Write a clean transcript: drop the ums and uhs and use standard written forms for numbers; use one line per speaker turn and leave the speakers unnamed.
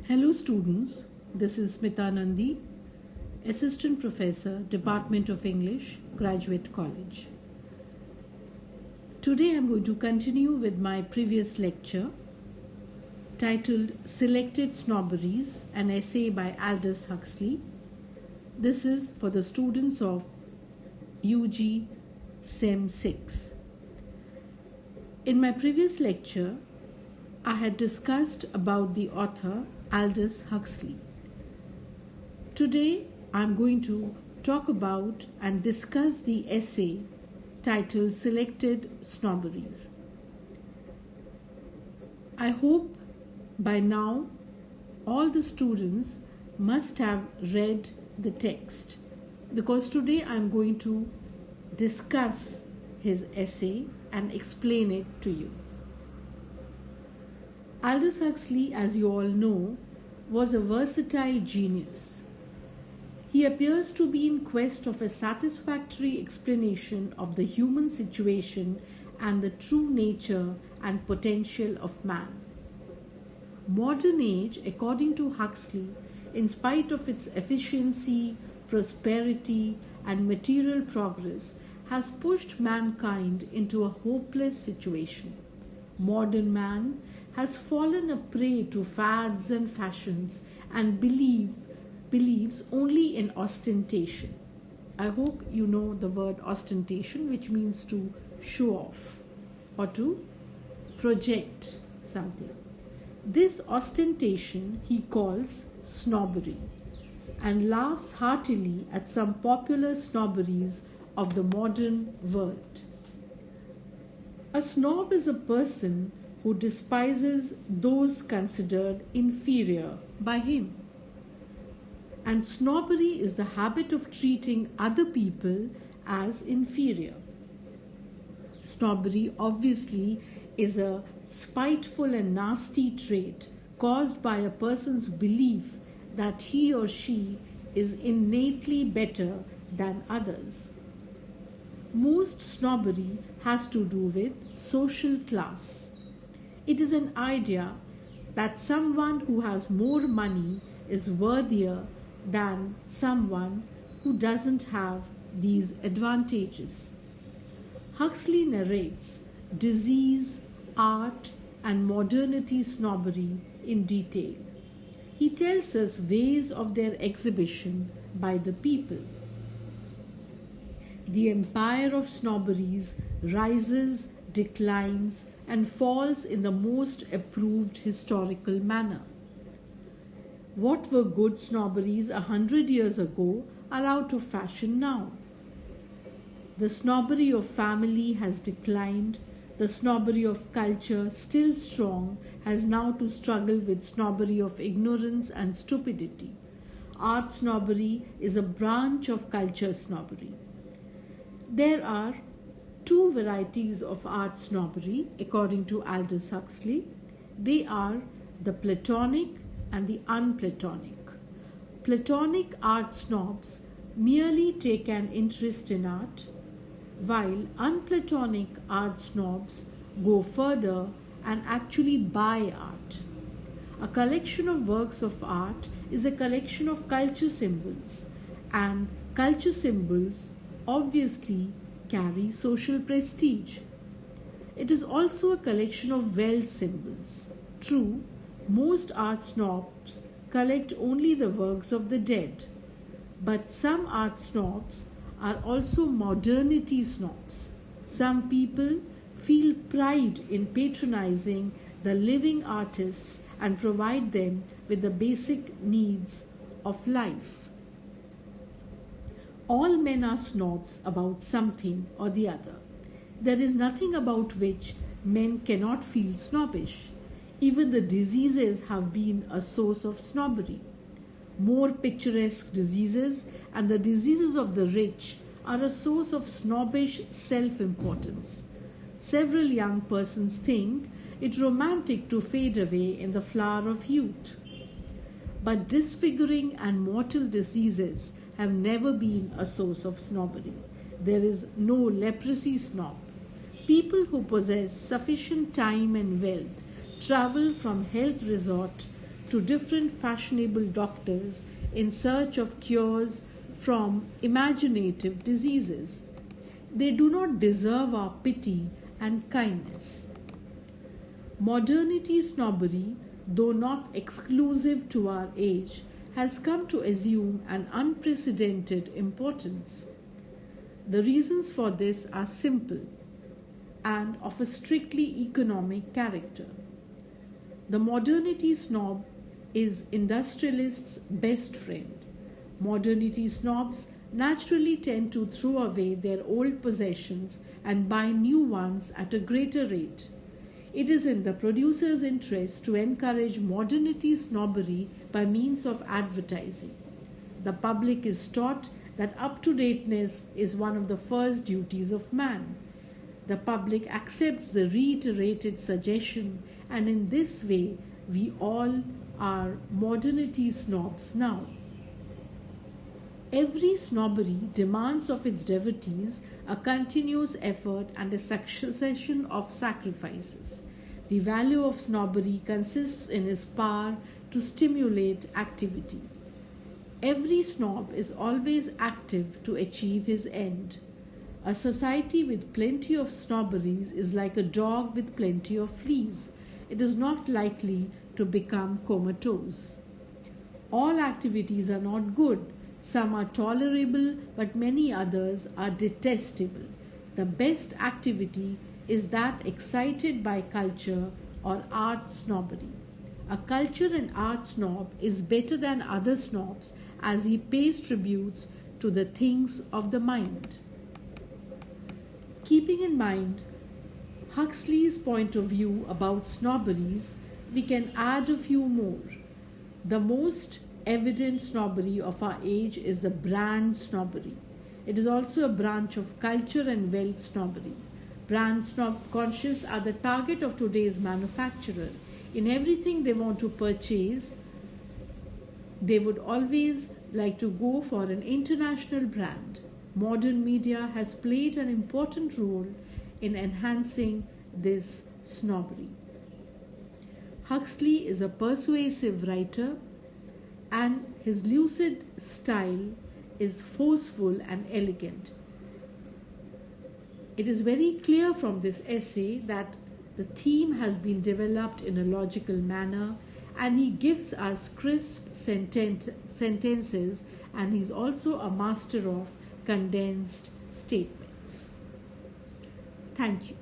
Hello students, this is Smita Nandi, Assistant Professor, Department of English, Graduate College. Today I am going to continue with my previous lecture titled Selected Snobberies, an essay by Aldous Huxley. This is for the students of UG Sem 6. In my previous lecture, I had discussed about the author Aldous Huxley. Today I am going to talk about and discuss the essay titled Selected Snobberies. I hope by now all the students must have read the text, because today I am going to discuss his essay and explain it to you. Aldous Huxley, as you all know, was a versatile genius. He appears to be in quest of a satisfactory explanation of the human situation and the true nature and potential of man. Modern age, according to Huxley, in spite of its efficiency, prosperity, and material progress, has pushed mankind into a hopeless situation. Modern man has fallen a prey to fads and fashions and believes only in ostentation. I hope you know the word ostentation, which means to show off or to project something. This ostentation he calls snobbery and laughs heartily at some popular snobberies of the modern world. A snob is a person who despises those considered inferior by him. And snobbery is the habit of treating other people as inferior. Snobbery obviously is a spiteful and nasty trait caused by a person's belief that he or she is innately better than others. Most snobbery has to do with social class. It is an idea that someone who has more money is worthier than someone who doesn't have these advantages. Huxley narrates disease, art, and modernity snobbery in detail. He tells us ways of their exhibition by the people. The empire of snobberies rises, declines, and falls in the most approved historical manner. What were good snobberies 100 years ago are out of fashion now. The snobbery of family has declined. The snobbery of culture, still strong, has now to struggle with snobbery of ignorance and stupidity. Art snobbery is a branch of culture snobbery. There are two varieties of art snobbery according to Aldous Huxley. They are the Platonic and the unplatonic. Platonic art snobs merely take an interest in art, while unplatonic art snobs go further and actually buy art. A collection of works of art is a collection of culture symbols, and culture symbols obviously carry social prestige. It is also a collection of wealth symbols. True, most art snobs collect only the works of the dead, but some art snobs are also modernity snobs. Some people feel pride in patronizing the living artists and provide them with the basic needs of life. All men are snobs about something or the other. There is nothing about which men cannot feel snobbish. Even the diseases have been a source of snobbery. More picturesque diseases and the diseases of the rich are a source of snobbish self-importance. Several young persons think it romantic to fade away in the flower of youth. But disfiguring and mortal diseases have never been a source of snobbery. There is no leprosy snob. People who possess sufficient time and wealth travel from health resort to different fashionable doctors in search of cures from imaginative diseases. They do not deserve our pity and kindness. Modernity snobbery, though not exclusive to our age, has come to assume an unprecedented importance. The reasons for this are simple and of a strictly economic character. The modernity snob is industrialists' best friend. Modernity snobs naturally tend to throw away their old possessions and buy new ones at a greater rate. It is in the producer's interest to encourage modernity snobbery by means of advertising. The public is taught that up-to-dateness is one of the first duties of man. The public accepts the reiterated suggestion, and in this way we all are modernity snobs now. Every snobbery demands of its devotees a continuous effort and a succession of sacrifices. The value of snobbery consists in its power to stimulate activity. Every snob is always active to achieve his end. A society with plenty of snobberies is like a dog with plenty of fleas. It is not likely to become comatose. All activities are not good. Some are tolerable, but many others are detestable. The best activity is that excited by culture or art snobbery. A culture and art snob is better than other snobs as he pays tributes to the things of the mind. Keeping in mind Huxley's point of view about snobberies, we can add a few more. The most evident snobbery of our age is the brand snobbery. It is also a branch of culture and wealth snobbery. Brand snob conscious are the target of today's manufacturer. In everything they want to purchase, they would always like to go for an international brand. Modern media has played an important role in enhancing this snobbery. Huxley is a persuasive writer, and his lucid style is forceful and elegant. It is very clear from this essay that the theme has been developed in a logical manner, and he gives us crisp sentences, and he's also a master of condensed statements. Thank you.